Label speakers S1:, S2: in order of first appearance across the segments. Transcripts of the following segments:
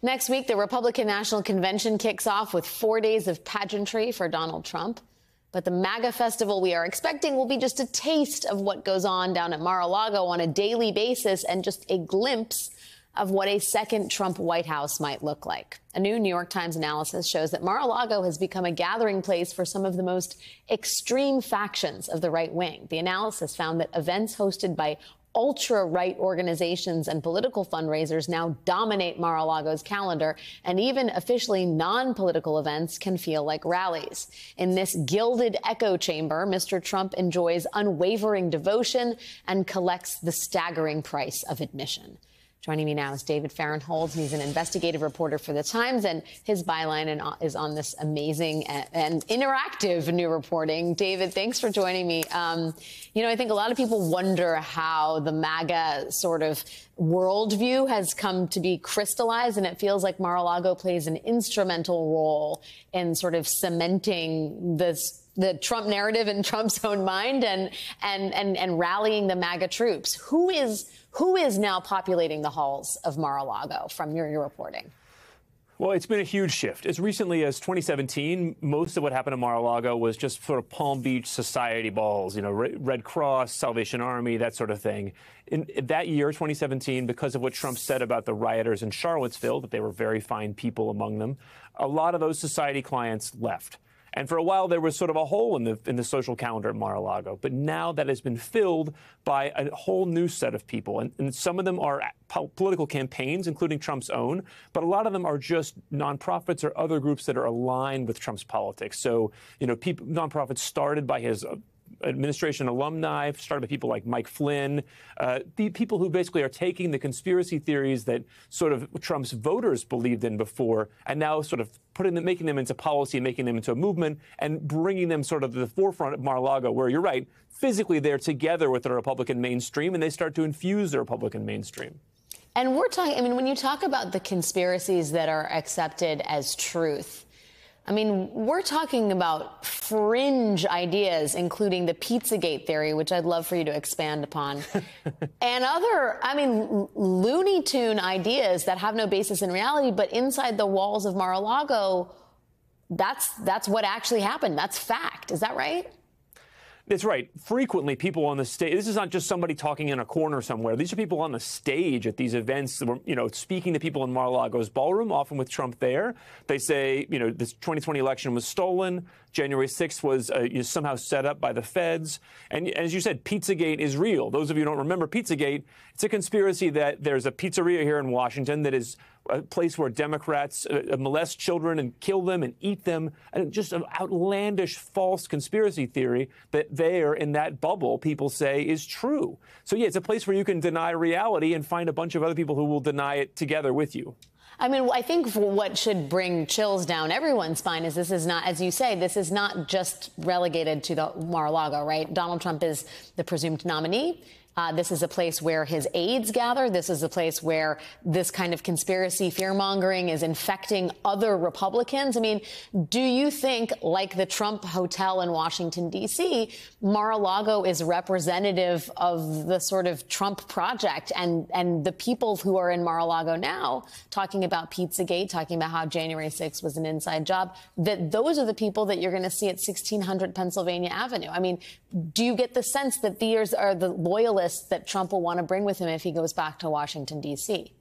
S1: Next week, the Republican National Convention kicks off with 4 days of pageantry for Donald Trump. But the MAGA festival we are expecting will be just a taste of what goes on down at Mar-a-Lago on a daily basis and just a glimpse of what a second Trump White House might look like. A new New York Times analysis shows that Mar-a-Lago has become a gathering place for some of the most extreme factions of the right wing. The analysis found that events hosted by ultra-right organizations and political fundraisers now dominate Mar-a-Lago's calendar, and even officially non-political events can feel like rallies. In this gilded echo chamber, Mr. Trump enjoys unwavering devotion and collects the staggering price of admission. Joining me now is David Fahrenthold. He's an investigative reporter for The Times, and his byline is on this amazing and interactive new reporting. David, thanks for joining me. I think a lot of people wonder how the MAGA sort of worldview has come to be crystallized, and it feels like Mar-a-Lago plays an instrumental role in sort of cementing the Trump narrative in Trump's own mind and rallying the MAGA troops. Who is now populating the halls of Mar-a-Lago from your reporting?
S2: Well, it's been a huge shift. As recently as 2017, most of what happened at Mar-a-Lago was just sort of Palm Beach society balls, Red Cross, Salvation Army, that sort of thing. In that year, 2017, because of what Trump said about the rioters in Charlottesville, that they were very fine people among them, a lot of those society clients left. And for a while, there was sort of a hole in the social calendar at Mar-a-Lago. But now that has been filled by a whole new set of people. And some of them are political campaigns, including Trump's own. But a lot of them are just nonprofits or other groups that are aligned with Trump's politics. So, nonprofits started by his administration alumni, started by people like Mike Flynn, the people who basically are taking the conspiracy theories that sort of Trump's voters believed in before and now sort of making them into policy, making them into a movement and bringing them sort of to the forefront of Mar-a-Lago, where you're right, physically they're together with the Republican mainstream and they start to infuse the Republican mainstream.
S1: And we're talking, when you talk about the conspiracies that are accepted as truth, we're talking about fringe ideas, including the Pizzagate theory, which I'd love for you to expand upon, and other, Looney Tune ideas that have no basis in reality, but inside the walls of Mar-a-Lago, that's what actually happened. That's fact. Is that right?
S2: That's right. Frequently, people on the stage, this is not just somebody talking in a corner somewhere. These are people on the stage at these events, speaking to people in Mar-a-Lago's ballroom, often with Trump there. They say, this 2020 election was stolen. January 6th was somehow set up by the feds. And as you said, Pizzagate is real. Those of you who don't remember Pizzagate, it's a conspiracy that there's a pizzeria here in Washington that is a place where Democrats molest children and kill them and eat them. And just an outlandish, false conspiracy theory that there in that bubble, people say is true. So, yeah, it's a place where you can deny reality and find a bunch of other people who will deny it together with you.
S1: I think what should bring chills down everyone's spine is this is not, as you say, this is not just relegated to the Mar-a-Lago, right? Donald Trump is the presumed nominee. This is a place where his aides gather. This is a place where this kind of conspiracy fear-mongering is infecting other Republicans. Do you think, like the Trump Hotel in Washington, D.C., Mar-a-Lago is representative of the sort of Trump project and the people who are in Mar-a-Lago now talking about Pizzagate, talking about how January 6th was an inside job, that those are the people that you're going to see at 1600 Pennsylvania Avenue? Do you get the sense that these are the loyalists that Trump will want to bring with him if he goes back to Washington, D.C.?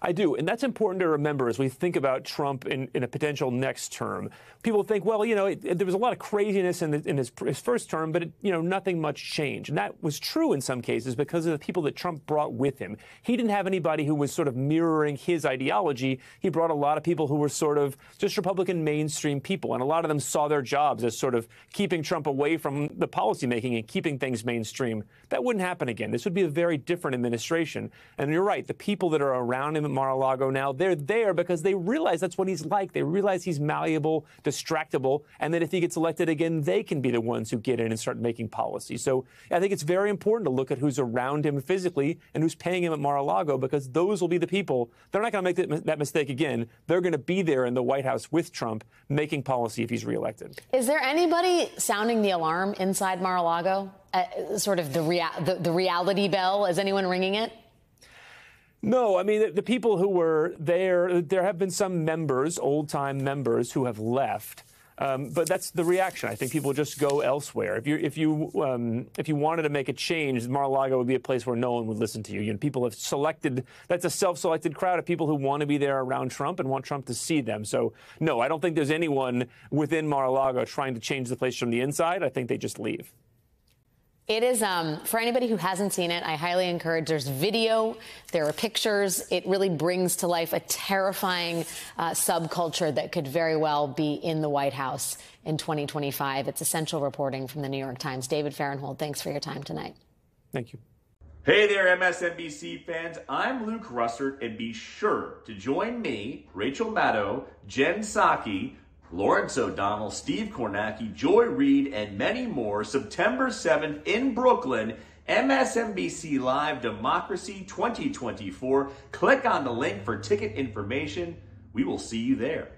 S2: I do. And that's important to remember as we think about Trump in a potential next term. People think, well, there was a lot of craziness in his first term, but, nothing much changed. And that was true in some cases because of the people that Trump brought with him. He didn't have anybody who was sort of mirroring his ideology. He brought a lot of people who were sort of just Republican mainstream people. And a lot of them saw their jobs as sort of keeping Trump away from the policymaking and keeping things mainstream. That wouldn't happen again. This would be a very different administration. And you're right. The people that are around him at Mar-a-Lago now, they're there because they realize that's what he's like. They realize he's malleable, distractible, and that if he gets elected again, they can be the ones who get in and start making policy. So I think it's very important to look at who's around him physically and who's paying him at Mar-a-Lago, because those will be the people. They're not going to make that mistake again. They're going to be there in the White House with Trump making policy if he's reelected.
S1: Is there anybody sounding the alarm inside Mar-a-Lago? Sort of the reality bell? Is anyone ringing it?
S2: No, I mean, the people who were there have been some members, old-time members, who have left. But that's the reaction. I think people just go elsewhere. If you wanted to make a change, Mar-a-Lago would be a place where no one would listen to you. You know, people have selected. That's a self-selected crowd of people who want to be there around Trump and want Trump to see them. So no, I don't think there's anyone within Mar-a-Lago trying to change the place from the inside. I think they just leave.
S1: It is, for anybody who hasn't seen it, I highly encourage. There's video, there are pictures. It really brings to life a terrifying subculture that could very well be in the White House in 2025. It's essential reporting from the New York Times. David Fahrenthold, thanks for your time tonight.
S2: Thank you.
S3: Hey there, MSNBC fans. I'm Luke Russert, and be sure to join me, Rachel Maddow, Jen Psaki, Lawrence O'Donnell, Steve Kornacki, Joy Reid, and many more September 7th in Brooklyn, MSNBC Live Democracy 2024. Click on the link for ticket information. We will see you there.